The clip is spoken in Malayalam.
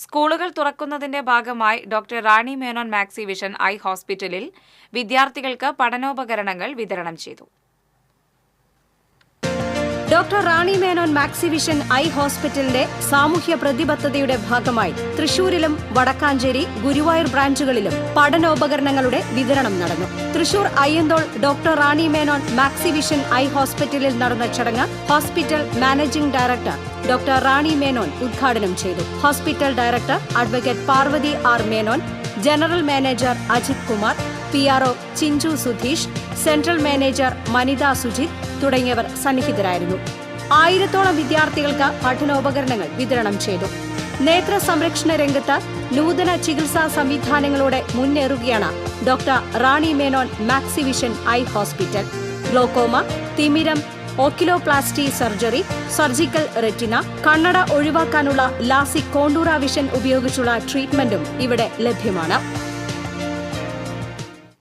സ്കൂളുകൾ തുറക്കുന്നതിന്റെ ഭാഗമായി doctor Rani Menon maxi vision eye ഹോസ്പിറ്റലിൽ വിദ്യാർത്ഥികൾക്ക് പഠനോപകരണങ്ങൾ വിതരണം ചെയ്തു. Doctor Rani Menon maxi vision I ഹോസ്പിറ്റലിന്റെ സാമൂഹ്യ പ്രതിബദ്ധതയുടെ ഭാഗമായി തൃശൂരിലും വടക്കാഞ്ചേരി, ഗുരുവായൂർ ബ്രാഞ്ചുകളിലും പഠനോപകരണങ്ങളുടെ വിതരണം നടന്നു. Thrissur Ayyanthole doctor Rani Menon maxi vision eye ഹോസ്പിറ്റലിൽ നടന്ന ചടങ്ങ് hospital managing director doctor Rani Menon ഉദ്ഘാടനം ചെയ്തു. Hospital director advocate Parvathy R Menon, general manager Ajith Kumar, PRO Chinchu Sudheesh, central manager Manitha Sujith തുടങ്ങിയവർ സന്നിഹിതരായിരുന്നു. 1000-ഓളം വിദ്യാർത്ഥികൾക്ക് പഠനോപകരണങ്ങൾ വിതരണം ചെയ്തു. നേത്ര സംരക്ഷണ രംഗത്ത് നൂതന ചികിത്സാ സംവിധാനങ്ങളോടെ മുന്നേറുകയാണ് doctor Rani Menon maxi vision eye hospital. Glaucoma, തിമിരം, ഓക്കിലോപ്ലാസ്റ്റി സർജറി, സർജിക്കൽ റെറ്റിന, കണ്ണട ഒഴിവാക്കാനുള്ള ലാസിക് കോണ്ടൂറ വിഷൻ ഉപയോഗിച്ചുള്ള ട്രീറ്റ്മെന്റും ഇവിടെ ലഭ്യമാണ്.